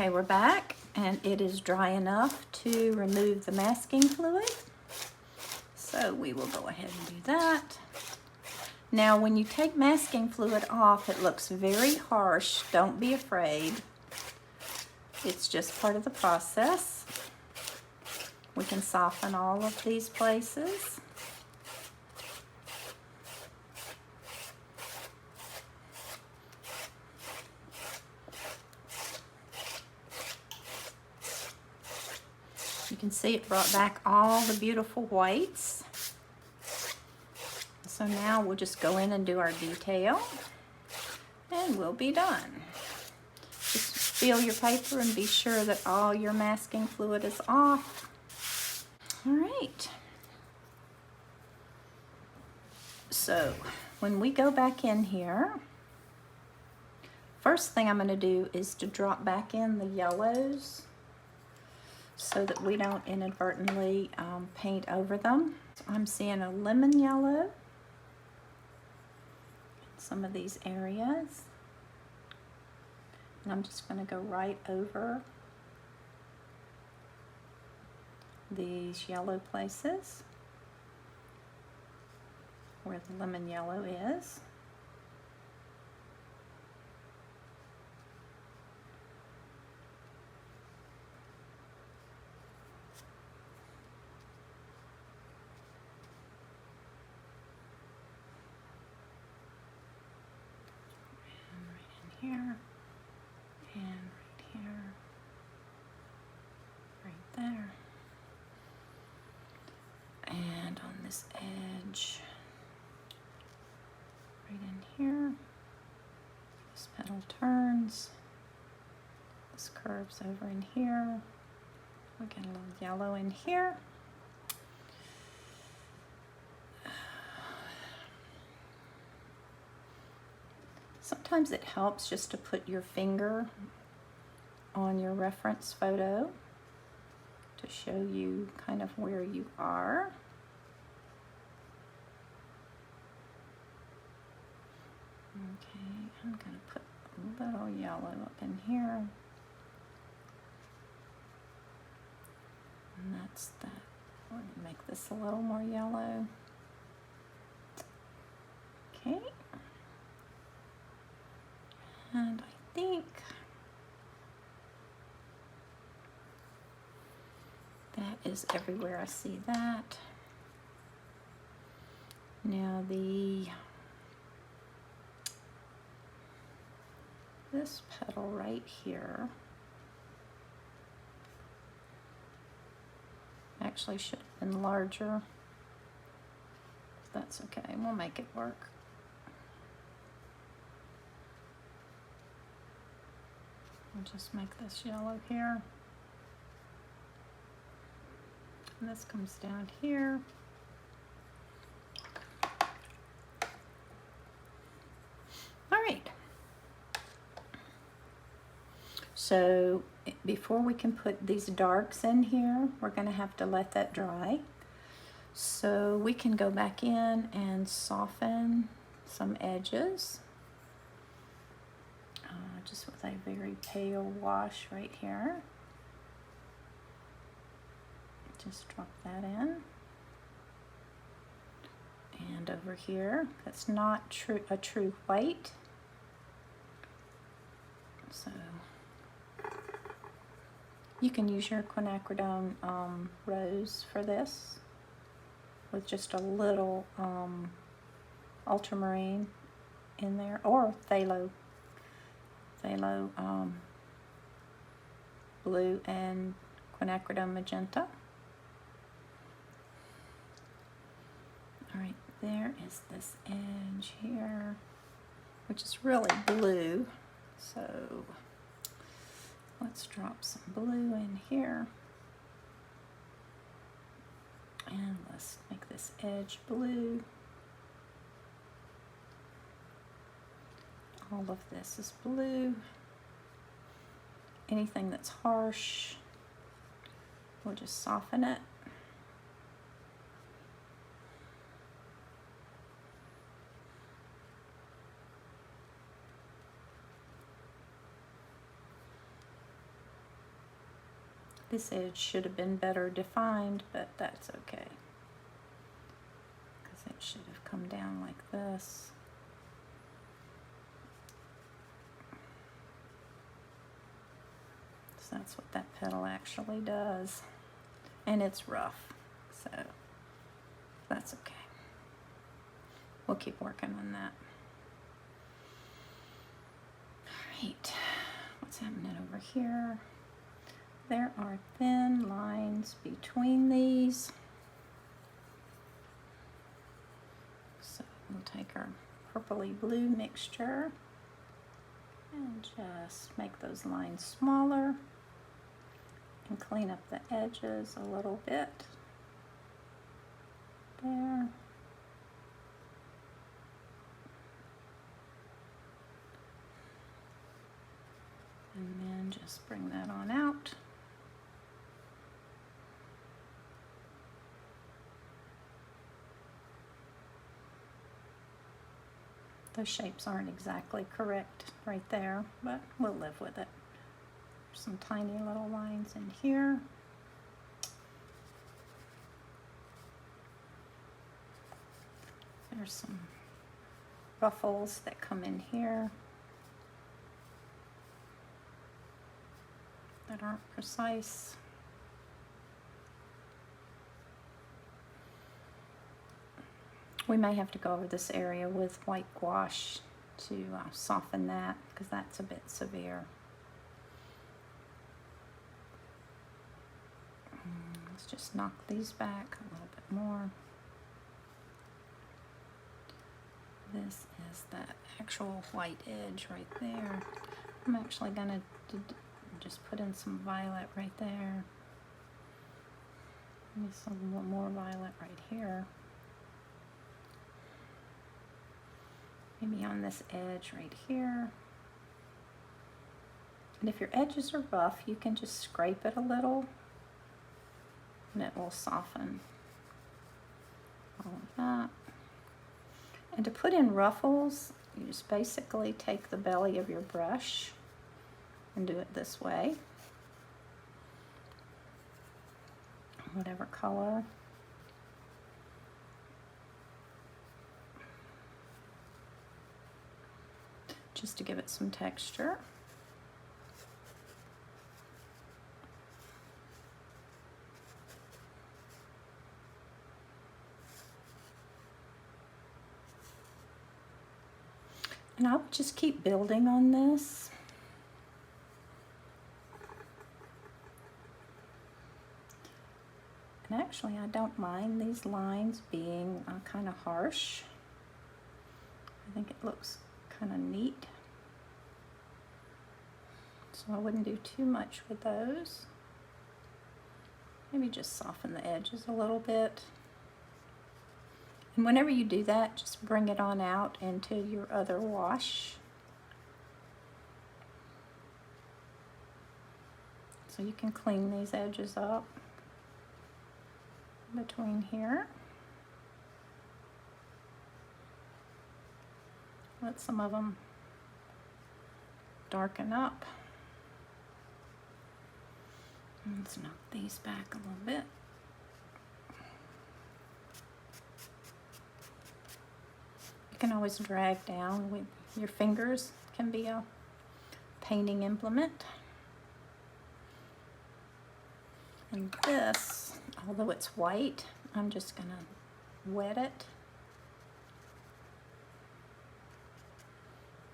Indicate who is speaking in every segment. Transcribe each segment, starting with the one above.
Speaker 1: Okay, we're back, and it is dry enough to remove the masking fluid. So we will go ahead and do that. Now, when you take masking fluid off, it looks very harsh. Don't be afraid. It's just part of the process. We can soften all of these places. You can see it brought back all the beautiful whites. So now we'll just go in and do our detail, and we'll be done. Just feel your paper and be sure that all your masking fluid is off. All right. So when we go back in here, first thing I'm going to do is to drop back in the yellows so that we don't inadvertently paint over them. So I'm seeing a lemon yellow in some of these areas. And I'm just going to go right over these yellow places where the lemon yellow is. Here, and right here, right there, and on this edge, right in here. This petal turns, this curves over in here. We get a little yellow in here. Sometimes it helps just to put your finger on your reference photo to show you kind of where you are. Okay, I'm going to put a little yellow up in here. And that's that. I'm going to make this a little more yellow. Okay. And I think that is everywhere I see that. Now this petal right here actually should have been larger. That's okay, we'll make it work. I'll just make this yellow here. And this comes down here. All right. So before we can put these darks in here, we're going to have to let that dry. So we can go back in and soften some edges. Just with a very pale wash right here. Just drop that in. And over here, that's not a true white. So you can use your quinacridone rose for this with just a little ultramarine in there, or phthalo blue and quinacridone magenta. All right, there is this edge here, which is really blue. So let's drop some blue in here. And let's make this edge blue. All of this is blue. Anything that's harsh, we'll just soften it. This edge should have been better defined, but that's okay. Because it should have come down like this. So that's what that petal actually does. And it's rough, so that's okay. We'll keep working on that. All right, what's happening over here? There are thin lines between these. So we'll take our purpley blue mixture and just make those lines smaller and clean up the edges a little bit. There. And then just bring that on out. Those shapes aren't exactly correct right there, but we'll live with it. Some tiny little lines in here. There's some ruffles that come in here that aren't precise. We may have to go over this area with white gouache to soften that, because that's a bit severe. Let's just knock these back a little bit more. This is that actual white edge right there. I'm actually gonna just put in some violet right there. Maybe some more violet right here. Maybe on this edge right here. And if your edges are rough, you can just scrape it a little and it will soften all of that. And to put in ruffles, you just basically take the belly of your brush and do it this way. Whatever color. Just to give it some texture. And I'll just keep building on this. And actually, I don't mind these lines being kind of harsh. I think it looks kind of neat. So I wouldn't do too much with those. Maybe just soften the edges a little bit. And whenever you do that, just bring it on out into your other wash. So you can clean these edges up between here. Let some of them darken up. Let's knock these back a little bit. You can always drag down with your fingers, can be a painting implement. And this, although it's white, I'm just gonna wet it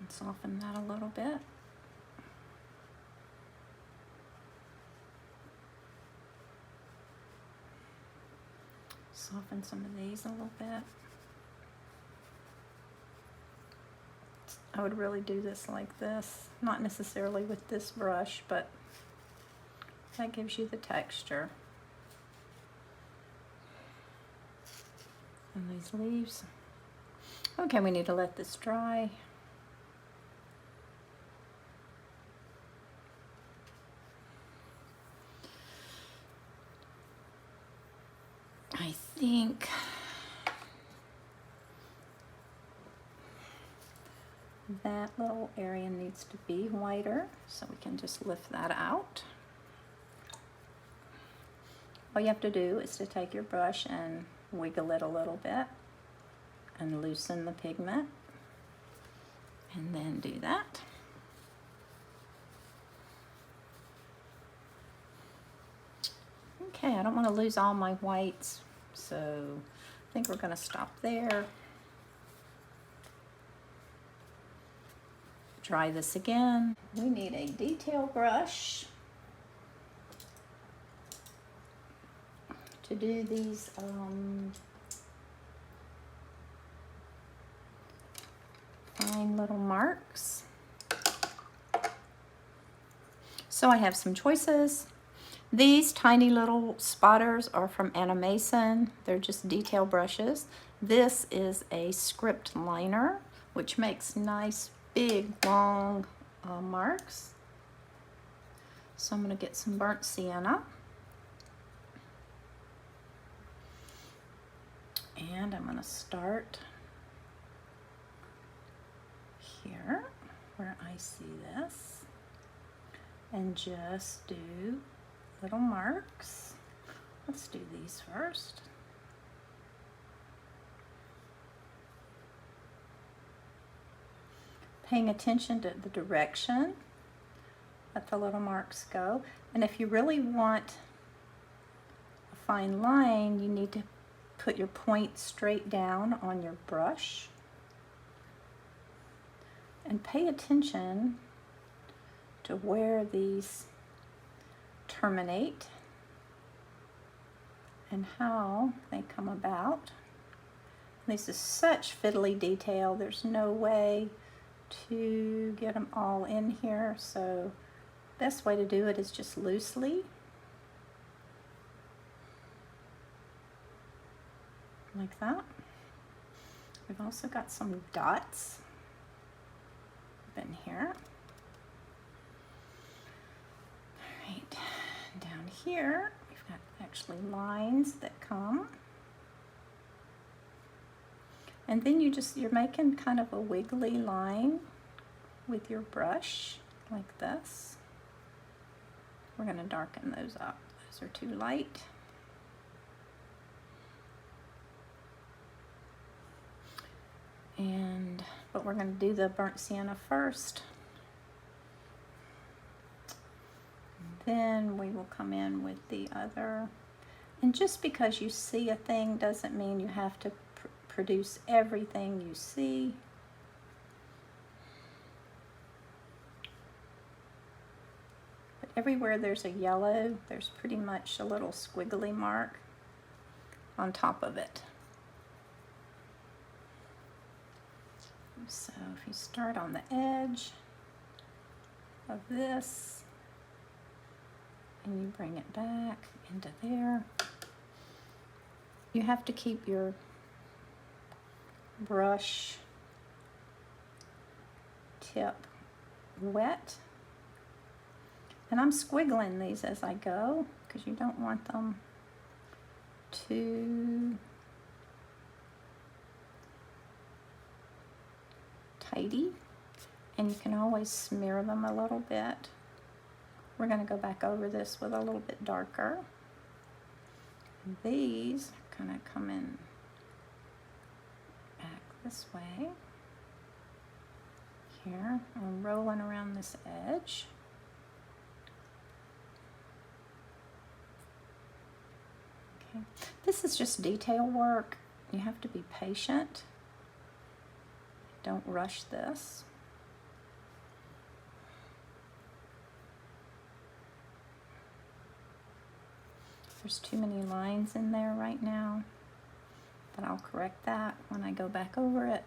Speaker 1: and soften that a little bit. Soften some of these a little bit. I would really do this like this, not necessarily with this brush, but that gives you the texture. And these leaves. Okay, we need to let this dry. I think that little area needs to be whiter, so we can just lift that out. All you have to do is to take your brush and wiggle it a little bit and loosen the pigment, and then do that. Okay, I don't want to lose all my whites, so I think we're going to stop there. Try this again. We need a detail brush to do these fine little marks. So I have some choices. These tiny little spotters are from Anna Mason. They're just detail brushes. This is a script liner, which makes nice big long marks. So I'm going to get some burnt sienna. And I'm going to start here where I see this and just do little marks. Let's do these first. Paying attention to the direction that the little marks go. And if you really want a fine line, you need to put your point straight down on your brush. And pay attention to where these terminate and how they come about. This is such fiddly detail. There's no way to get them all in here, so best way to do it is just loosely, like that. We've also got some dots in here. All right, down here we've got actually lines that come, and then you're making kind of a wiggly line with your brush like this. We're going to darken those up. Those are too light. But we're going to do the burnt sienna first. Then we will come in with the other. And just because you see a thing doesn't mean you have to produce everything you see. But everywhere there's a yellow, there's pretty much a little squiggly mark on top of it. So if you start on the edge of this and you bring it back into there, you have to keep your brush tip wet. And I'm squiggling these as I go because you don't want them too tidy, and you can always smear them a little bit. We're going to go back over this with a little bit darker. And these kind of come in back this way. Here, I'm rolling around this edge. Okay, this is just detail work. You have to be patient. Don't rush this. There's too many lines in there right now, but I'll correct that when I go back over it.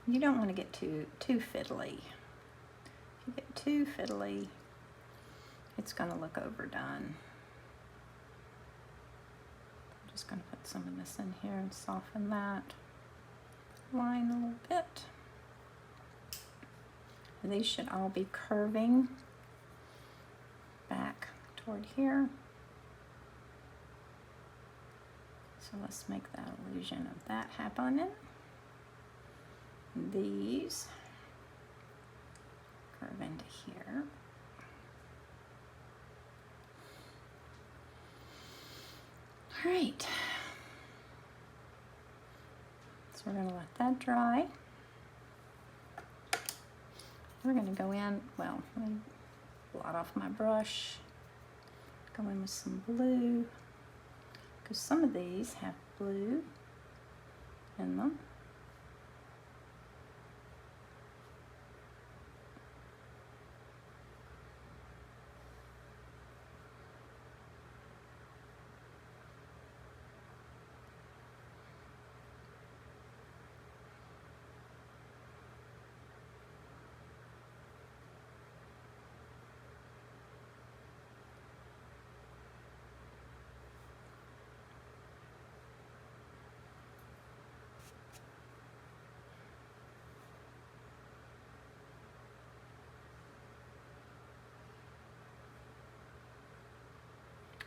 Speaker 1: You don't want to get too fiddly. If you get too fiddly, it's going to look overdone. I'm just going to put some of this in here and soften that line a little bit. And these should all be curving back toward here. So let's make that illusion of that happening. These curve into here. All right. So we're going to let that dry. We're going to go in, well, let me blot off my brush. Go in with some blue, because some of these have blue in them.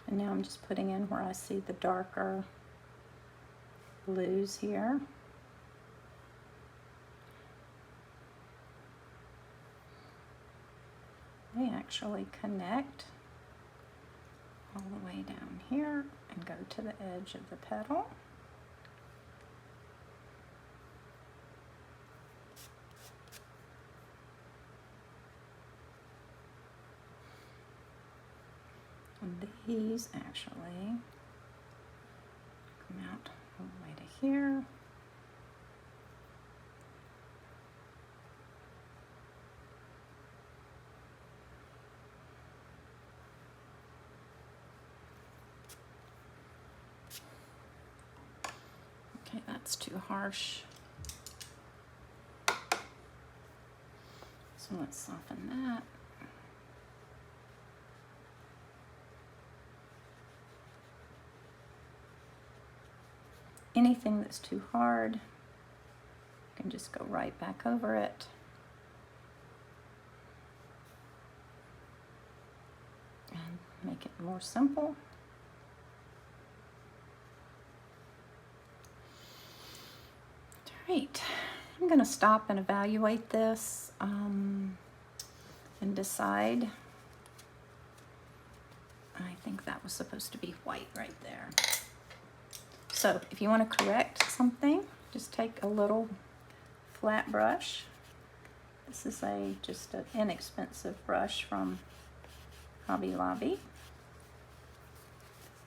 Speaker 1: And now I'm just putting in where I see the darker blues here. They actually connect all the way down here and go to the edge of the petal. And these actually come out all the way to here. Okay, that's too harsh. So let's soften that. Anything that's too hard, you can just go right back over it. And make it more simple. All right, I'm going to stop and evaluate this and decide. I think that was supposed to be white right there. So if you want to correct something, just take a little flat brush. This is just an inexpensive brush from Hobby Lobby.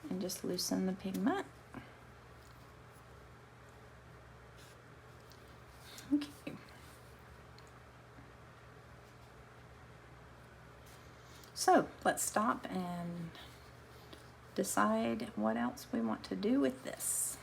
Speaker 1: And just loosen the pigment. Okay. So let's stop and decide what else we want to do with this.